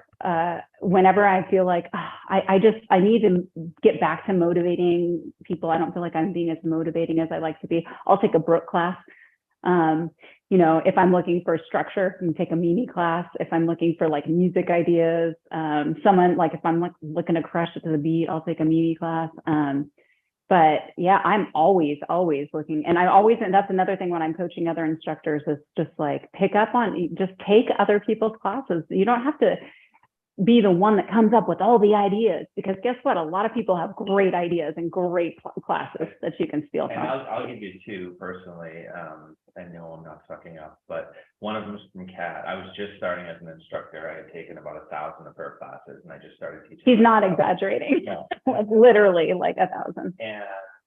whenever I feel like I need to get back to motivating people, I don't feel like I'm being as motivating as I like to be, I'll take a Brooke class. You know, if I'm looking for structure, I can take a Mimi class. If I'm looking for like music ideas, someone like if I'm looking to crush it to the beat, I'll take a Mimi class. But yeah, I'm always looking, and that's another thing when I'm coaching other instructors is just like just take other people's classes. You don't have to be the one that comes up with all the ideas, because guess what? A lot of people have great ideas and great classes that you can steal And from. I'll give you two personally. I know I'm not sucking up, but one of them is from Kat. I was just starting as an instructor. I had taken about 1,000 of her classes, and I just started teaching. He's not exaggerating. No. Like literally like 1,000. And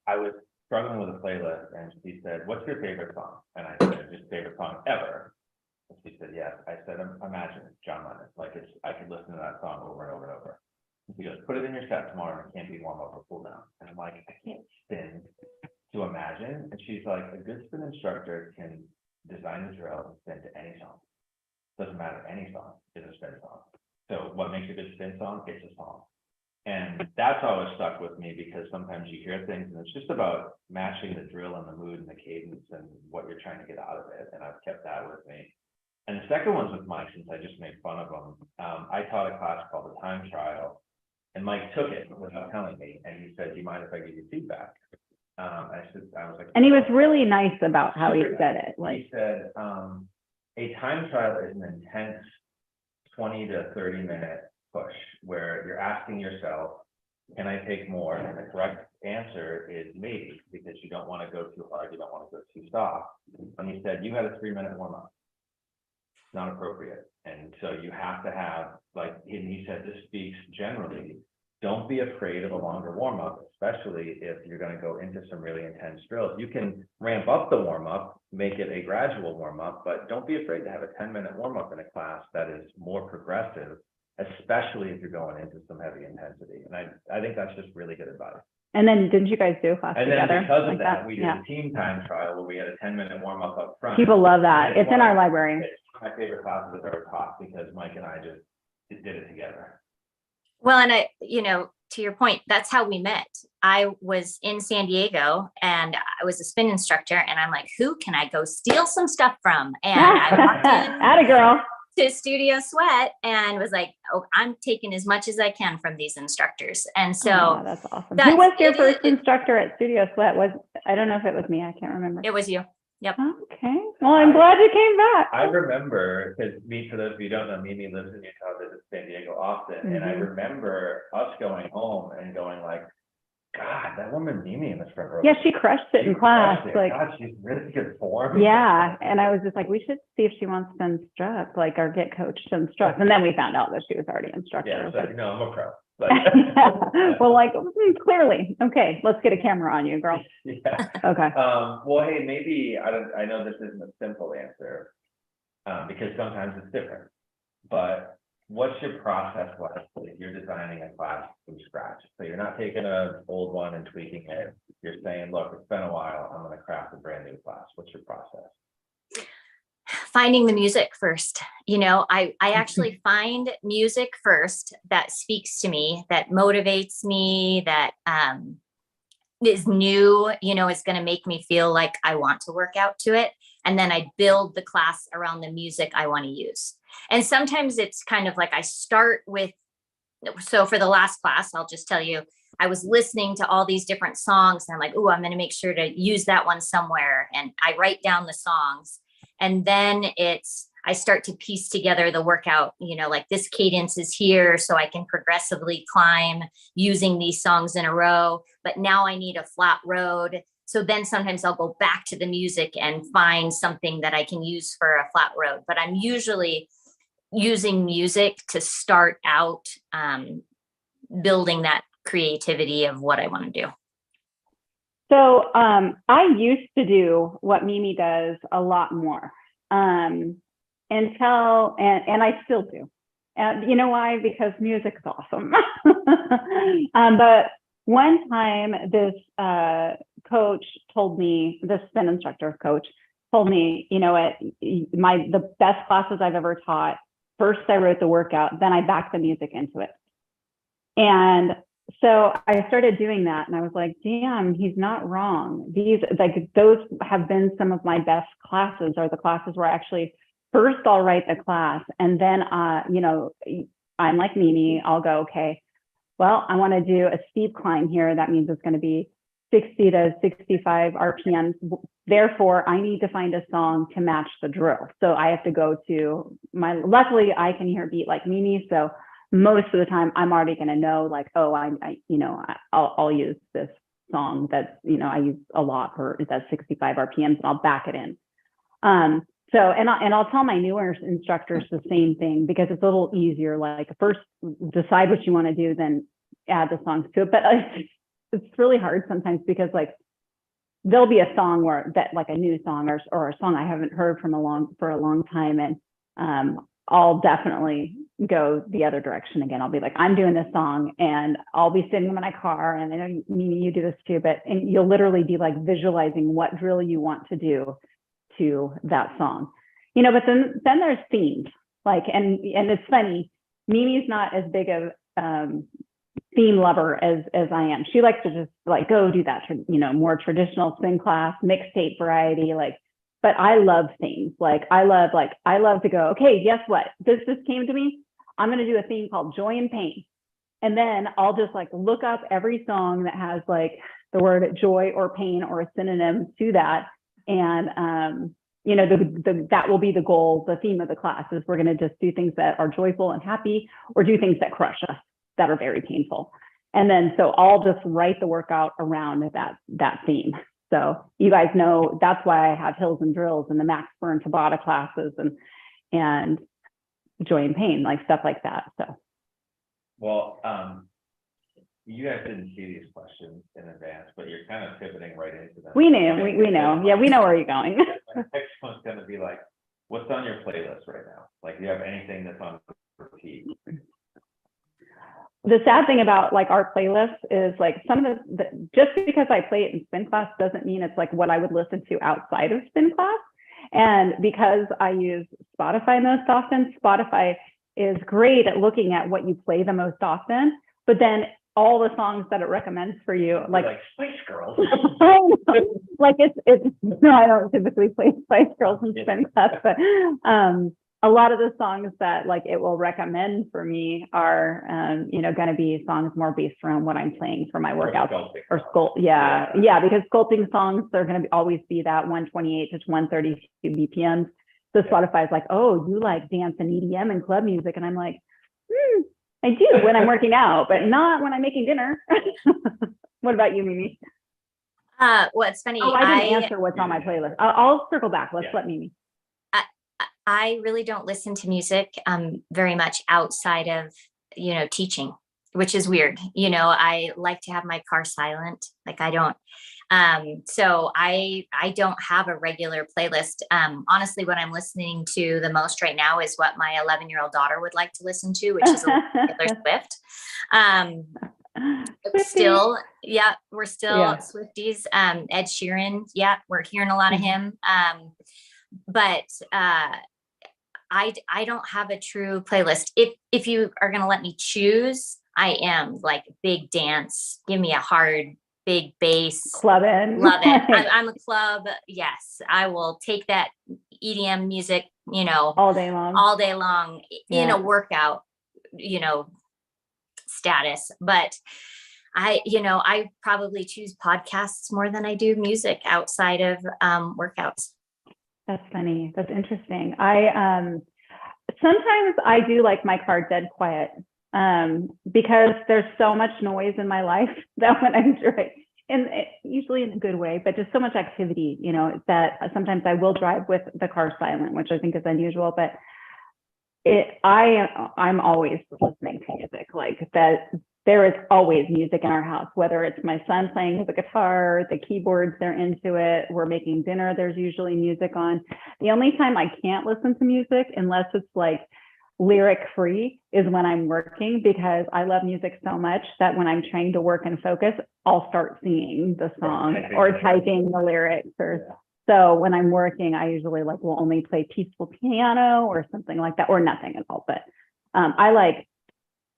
I was struggling with a playlist, and she said, "What's your favorite song?" And I said, "Just favorite song ever." And she said, "Yes." I said, "Imagine John Lennon. Like I could listen to that song over and over and over." And she goes, "Put it in your set tomorrow, and it can't be warm up or cool down." And I'm like, "I can't spin to Imagine." And she's like, "A good spin instructor can design a drill and spin to any song. Doesn't matter, any song is a spin song. So what makes a good spin song? It's a song." And that's always stuck with me, because sometimes you hear things and it's just about matching the drill and the mood and the cadence and what you're trying to get out of it. And I've kept that with me. And the second one's with Mike, since I just made fun of him. I taught a class called the Time Trial, and Mike took it without telling me. And he said, "Do you mind if I give you feedback?" I was like, And he was really nice about how he said it. Like he said, a time trial is an intense 20 to 30 minute push where you're asking yourself, can I take more? And the correct answer is maybe, because you don't want to go too hard, you don't want to go too soft. And he said, you had a 3-minute warm up. Not appropriate. And so you have to have, like, and he said, this speaks generally, don't be afraid of a longer warm up, especially if you're going to go into some really intense drills. You can ramp up the warm up, make it a gradual warm up, but don't be afraid to have a 10-minute warm up in a class that is more progressive, especially if you're going into some heavy intensity. And I think that's just really good advice. And then didn't you guys do a class And together? then because of like that, we did a team time trial where we had a 10-minute warm up front. People love that. It's in our library. It's one of my favorite classes I've ever taught, because Mike and I just did it together. Well, and to your point, that's how we met. I was in San Diego and I was a spin instructor, and I'm like, who can I go steal some stuff from? And I walked in Atta girl. to Studio Sweat and was like, oh, I'm taking as much as I can from these instructors. And so that's awesome. Who was your first instructor at Studio Sweat? I don't know if it was me. I can't remember. It was you. Yep. Okay. Well, I'm glad you came back. I remember, because for those of you who don't know, Mimi lives in Utah, visits San Diego often. And I remember us going home and going like, God, that woman Mimi in the front row. Yeah, she crushed it in class. Like, God, she's really good form. Yeah. And I was just like, we should see if she wants to instruct, like, or get coached to instruct. And then we found out that she was already instructor. Yeah, so, no, I'm a pro. But, well, like, clearly. Okay, let's get a camera on you, girl. Yeah. Okay. Well, hey, maybe I know this isn't a simple answer, because sometimes it's different. But what's your process like if you're designing a class from scratch? So you're not taking an old one and tweaking it. You're saying, look, it's been a while, I'm going to craft a brand new class. What's your process? Finding the music first. I actually find music first that speaks to me, that motivates me, that is new, is going to make me feel like I want to work out to it. And then I build the class around the music I want to use. And sometimes it's kind of like I start with, so for the last class, I'll just tell you, I was listening to all these different songs and I'm like, oh, I'm going to make sure to use that one somewhere. And I write down the songs. And then I start to piece together the workout, like this cadence is here, so I can progressively climb using these songs in a row. But now I need a flat road. So then sometimes I'll go back to the music and find something that I can use for a flat road. But I'm usually using music to start out building that creativity of what I want to do. So I used to do what Mimi does a lot more and I still do. And you know why? Because music's awesome. But one time this coach told me, this spin instructor coach told me, the best classes I've ever taught first I wrote the workout, then I backed the music into it. And so I started doing that, and I was like, damn, he's not wrong. Those have been some of my best classes, are the classes where I actually, first I'll write the class, and then, I'm like Mimi, I'll go, okay, well, I want to do a steep climb here. That means it's going to be 60 to 65 RPMs. Therefore, I need to find a song to match the drill. So I have to go to luckily I can hear beat like Mimi. So most of the time I'm already going to know, like, oh, I'll use this song that's, I use a lot for that's 65 RPMs, and I'll back it in. I'll tell my newer instructors the same thing, because it's a little easier. Like, first decide what you want to do, then add the songs to it. But it's really hard sometimes, because like there'll be a song like a new song or a song I haven't heard for a long time, and I'll definitely go the other direction again. I'll be like, I'm doing this song, and I'll be sitting in my car, and I know, Mimi, you do this too, and you'll literally be like visualizing what drill you want to do to that song, but then there's themes, like, and it's funny, Mimi's not as big of theme lover as I am. She likes to just like go do that, more traditional spin class, mixtape variety, like, but I love themes. Like I love to go, okay, guess what? This just came to me. I'm going to do a theme called Joy and Pain. And then I'll just like look up every song that has like the word joy or pain or a synonym to that. And, that will be the goal, the theme of the class is we're going to just do things that are joyful and happy, or do things that crush us, that are very painful. And then, so I'll just write the workout around that theme. So you guys know that's why I have hills and drills and the Max Burn Tabata classes and joy and pain, like stuff like that. So. Well, you guys didn't see these questions in advance, but you're kind of pivoting right into them. We knew, we know. Yeah, we know where you're going. The next one's going to be like, what's on your playlist right now? Like, do you have anything that's on repeat? The sad thing about like our playlist is like some of just because I play it in spin class doesn't mean it's like what I would listen to outside of spin class. And because I use Spotify most often, Spotify is great at looking at what you play the most often, but then all the songs that it recommends for you, like Spice Girls. Like no, I don't typically play Spice Girls in spin class, but a lot of the songs that like it will recommend for me are going to be songs more based around what I'm playing for my workouts or sculpt. Yeah, because sculpting songs, they're going to always be that 128 to 132 BPMs. So Spotify is like, oh, you like dance and EDM and club music, and I'm like, I do when I'm working out, but not when I'm making dinner. What about you, Mimi? Well, it's funny. Oh, I didn't answer what's on my playlist. I'll circle back. Let's let Mimi. I really don't listen to music very much outside of, teaching, which is weird. I like to have my car silent. Like I don't. So I don't have a regular playlist. Honestly, what I'm listening to the most right now is what my 11-year-old daughter would like to listen to, which is Taylor Swift. We're still Swifties. Ed Sheeran. Yeah, we're hearing a lot of him. But I don't have a true playlist. If you are going to let me choose, I am like big dance. Give me a hard, big bass. Clubbing. Love it. I'm a club. Yes. I will take that EDM music, all day long in a workout, status. But I probably choose podcasts more than I do music outside of workouts. That's funny. That's interesting. Sometimes I do like my car dead quiet because there's so much noise in my life that when I'm driving, and usually in a good way, but just so much activity, that sometimes I will drive with the car silent, which I think is unusual, but I'm always listening to music, like that. There is always music in our house, whether it's my son playing the guitar, the keyboards, they're into it. We're making dinner, there's usually music on. The only time I can't listen to music, unless it's like lyric free, is when I'm working, because I love music so much that when I'm trying to work and focus, I'll start singing the song or typing the lyrics. So when I'm working, I usually like will only play peaceful piano or something like that, or nothing at all. But I like,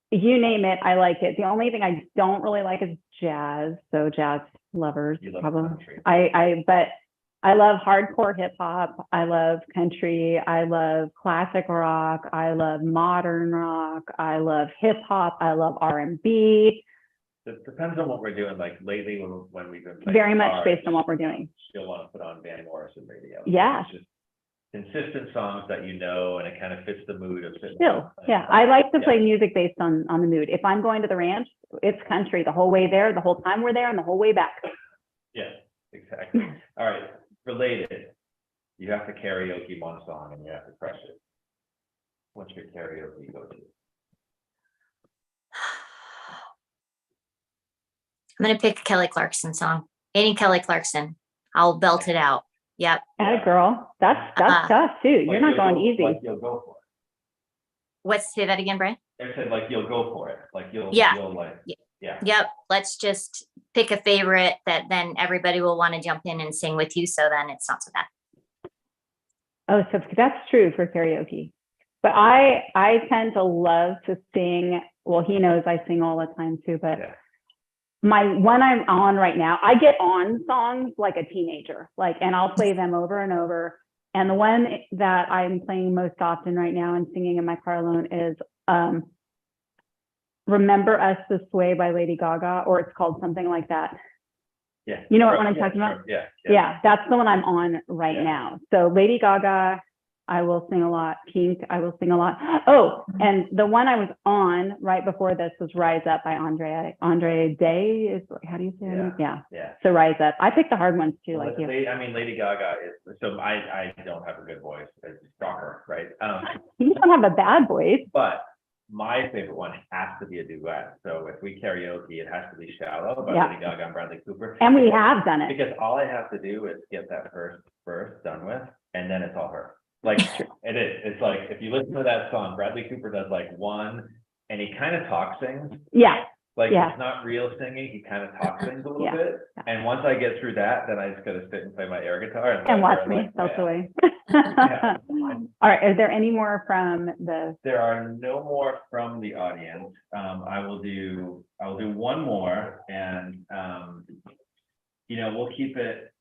you name it, I like it. The only thing I don't really like is jazz. So jazz lovers, You love probably. country. But I love hardcore hip hop. I love country. I love classic rock. I love modern rock. I love hip hop. I love R&B. It depends on what we're doing. Like lately, when we've been playing Very much guitar, based on what we're doing. She'll want to put on Van Morrison radio. Yeah. It's just consistent songs that you know, and it kind of fits the mood of sitting. Still, yeah. I like to play music based on the mood. If I'm going to the ranch, it's country the whole way there, the whole time we're there, and the whole way back. Yeah, exactly. All right, related. You have to karaoke one song and you have to crush it. What's your karaoke go-to? I'm going to pick a Kelly Clarkson song. Any Kelly Clarkson. I'll belt it out. Yep. Atta girl. That's tough too. You're not going easy. Like you'll go for it. Say that again, Brian? I said like you'll go for it. Like you'll like, yeah. Yep. Let's just pick a favorite that then everybody will want to jump in and sing with you. So then it's not so bad. Oh, so that's true for karaoke. But I tend to love to sing. Well, he knows I sing all the time too, but my one I'm on right now, I get on songs like a teenager, and I'll play them over and over. And the one that I'm playing most often right now and singing in my car alone is Remember Us This Way by Lady Gaga, or it's called something like that. Yeah. You know what I'm talking about? Yeah, that's the one I'm on right now. So Lady Gaga, I will sing a lot. Pink, I will sing a lot. Oh, and the one I was on right before this was Rise Up by Andre Day. Is how do you say it? Yeah. So Rise Up. I picked the hard ones too, like you. I mean, Lady Gaga is, so I don't have a good voice. It's stalker, right? You don't have a bad voice. But my favorite one has to be a duet. So if we karaoke, it has to be Shallow by Lady Gaga and Bradley Cooper. And we have done it. Because all I have to do is get that first verse done with, and then it's all her. Like it is. It's like if you listen to that song, Bradley Cooper does like one, and he kind of talk sings. Yeah. Like it's not real singing. He kind of talk sings a little bit. And once I get through that, then I just gotta sit and play my air guitar and watch me melt away. All right. Are there any more from the? There are no more from the audience. I will do one more, and we'll keep it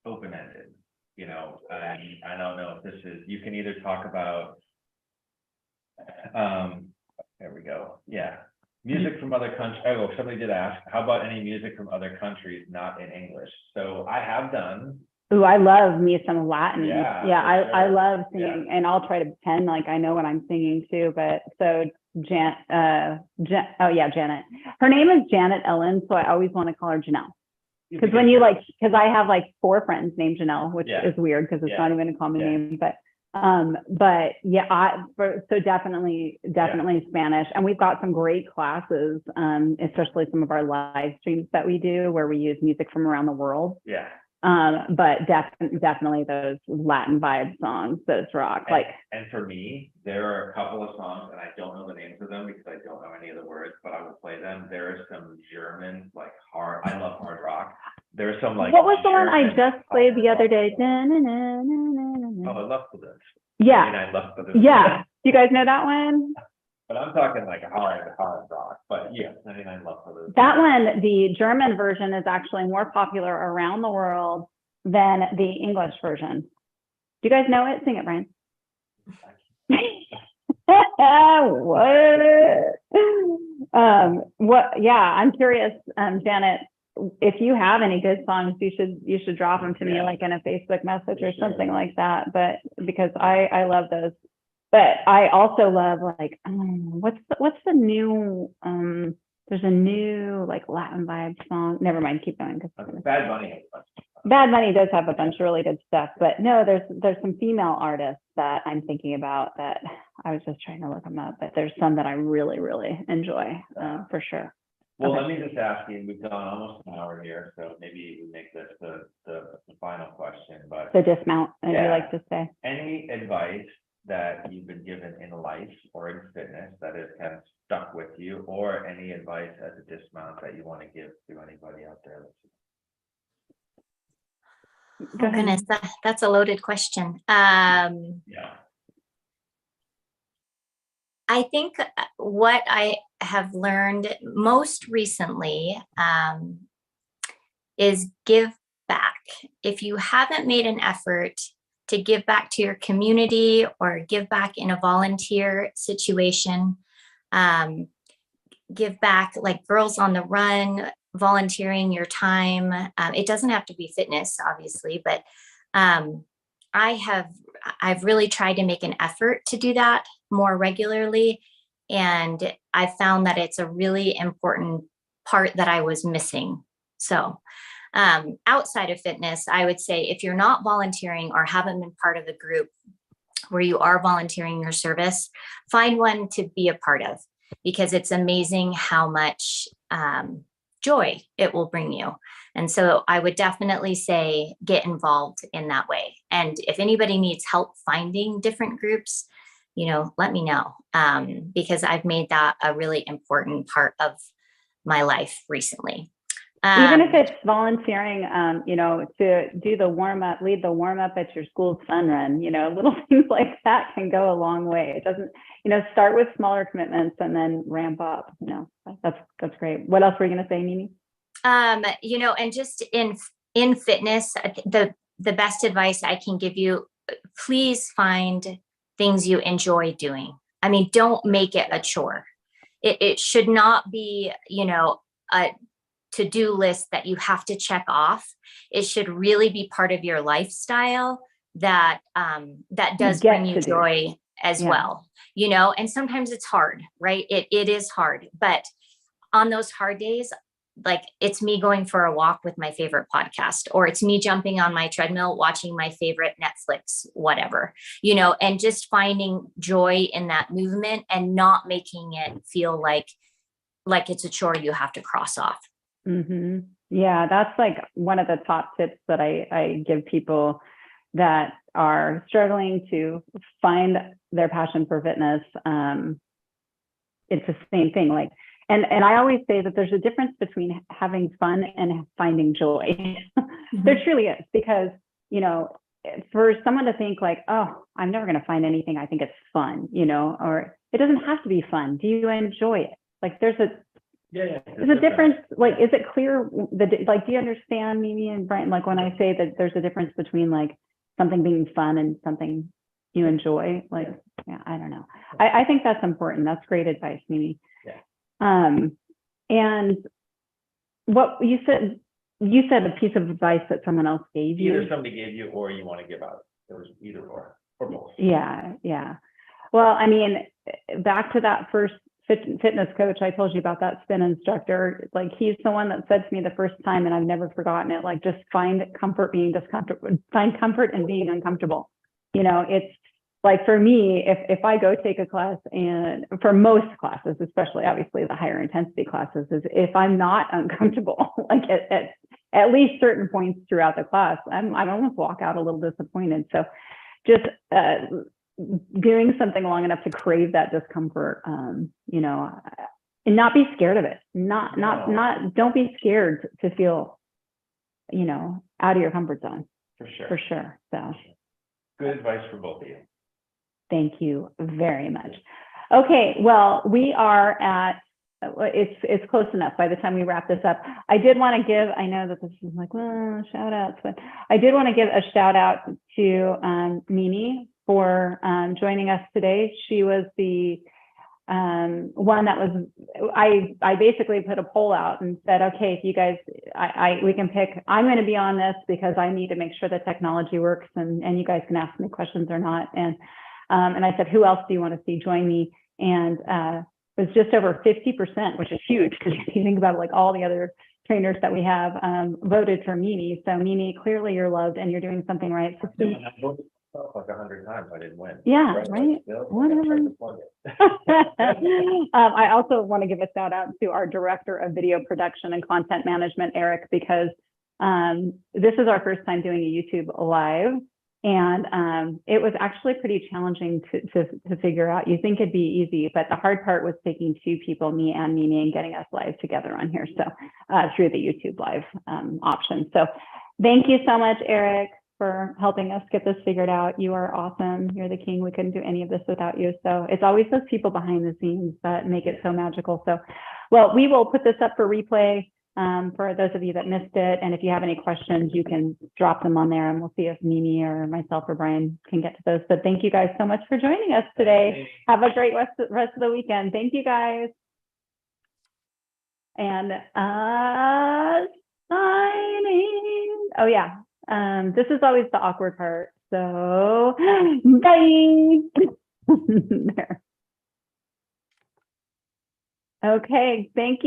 open-ended. I don't know if this is, you can either talk about, there we go. Yeah. Music from other countries. Oh, somebody did ask, how about any music from other countries, not in English? So I have done. Ooh, I love me some Latin. I love singing, and I'll try to pretend like I know what I'm singing too. But so Janet. Her name is Janet Ellen, so I always want to call her Janelle. Because because I have like 4 friends named Janelle, which is weird because it's not even a common name. But so definitely Spanish. And we've got some great classes, especially some of our live streams that we do where we use music from around the world. Yeah. But definitely those Latin vibe songs, those rock. And for me, there are a couple of songs, and I don't know the names of them because I don't know any of the words, but I will play them. There is some German, I love hard rock. There's some what was the one I just played the other day? Oh, I love this. Yeah. I love this. Yeah. You guys know that one? But I'm talking like hard rock. But yeah, I love this. That one, the German version is actually more popular around the world than the English version. Do you guys know it? Sing it, Brian. What? Yeah, I'm curious, Janet. If you have any good songs, you should drop them to me like in a Facebook message or something like that. But because I love those. But I also love what's the new there's a new Latin vibe song. Never mind, keep going. Bad Bunny. Bad Bunny does have a bunch of really good stuff, but no, there's some female artists that I'm thinking about that I was just trying to look them up, but there's some that I really, really enjoy for sure. Well, let me just ask you, we've gone almost an hour here, so maybe we make this the final question, but the dismount, as you like to say. Any advice that you've been given in life or in fitness that has kind of stuck with you, or any advice as a dismount that you want to give to anybody out there? Go Oh ahead. goodness, that's a loaded question. Yeah. I think what I have learned most recently is give back. If you haven't made an effort to give back to your community or give back in a volunteer situation, give back like Girls on the Run, volunteering your time. It doesn't have to be fitness, obviously, but I've really tried to make an effort to do that more regularly. And I found that it's a really important part that I was missing. So outside of fitness, I would say if you're not volunteering or haven't been part of a group where you are volunteering your service, find one to be a part of, because it's amazing how much joy it will bring you. And so I would definitely say get involved in that way. And if anybody needs help finding different groups, let me know, because I've made that a really important part of my life recently. Even if it's volunteering, to do the warm up, lead the warm up at your school's fun run, little things like that can go a long way. It doesn't, start with smaller commitments and then ramp up. That's great. What else were you going to say, Mimi? And just in fitness, the best advice I can give you, please find things you enjoy doing. I mean, don't make it a chore. It should not be, a to-do list that you have to check off. It should really be part of your lifestyle that does bring you joy as well, and sometimes it's hard, right? It is hard, but on those hard days, like it's me going for a walk with my favorite podcast, or it's me jumping on my treadmill, watching my favorite Netflix, whatever, and just finding joy in that movement and not making it feel like it's a chore you have to cross off. Mm-hmm. Yeah, that's like one of the top tips that I give people that are struggling to find their passion for fitness. It's the same thing. Like, and I always say that there's a difference between having fun and finding joy. Mm-hmm. There truly is, because, for someone to think like, oh, I'm never going to find anything I think it's fun, or it doesn't have to be fun. Do you enjoy it? Like there's a difference. Like, is it clear? Do you understand, Mimi and Brian? Like when I say that there's a difference between like something being fun and something you enjoy, like, yeah, I don't know. I think that's important. That's great advice, Mimi. Yeah. And what you said a piece of advice that someone else gave you. Either somebody gave you or you want to give out. There was either or both. Yeah. Well, I mean, back to that first fitness coach I told you about, that spin instructor, like he's the one that said to me the first time, and I've never forgotten it, like just find comfort being discomfortable, find comfort in being uncomfortable. It's like, for me, if I go take a class, and for most classes, especially obviously the higher intensity classes, is if I'm not uncomfortable, like at least certain points throughout the class, I'm almost walk out a little disappointed. So just doing something long enough to crave that discomfort, and not be scared of it. Don't be scared to feel, out of your comfort zone. For sure. So good advice for both of you. Thank you very much. Okay, well, we are at, it's close enough by the time we wrap this up. I did want to give, I know that this is like, well, shout outs, but I did want to give a shout out to Mimi for joining us today. She was the one that was, I basically put a poll out and said, okay, if you guys, we can pick, I'm going to be on this because I need to make sure the technology works, and you guys can ask me questions or not. And I said, who else do you want to see join me? And it was just over 50%, which is huge, because if you think about it, like all the other trainers that we have voted for Mimi. So Mimi, clearly you're loved and you're doing something right. So I voted like 100 times. I didn't win. Yeah, right. Whatever. I also want to give a shout out to our director of video production and content management, Eric, because this is our first time doing a YouTube live. And it was actually pretty challenging to figure out. You think it'd be easy, but the hard part was taking two people, me and Mimi, and getting us live together on here. So through the YouTube live option. So Thank you so much, Eric, for helping us get this figured out. You are awesome. You're the king. We couldn't do any of this without you. So it's always those people behind the scenes that make it so magical. So, well, we will put this up for replay for those of you that missed it. And if you have any questions, you can drop them on there and we'll see if Mimi or myself or Brian can get to those. But thank you guys so much for joining us today. Have a great rest of the weekend. Thank you guys. And signing. Oh yeah. This is always the awkward part. So bye. There. Okay, thank you.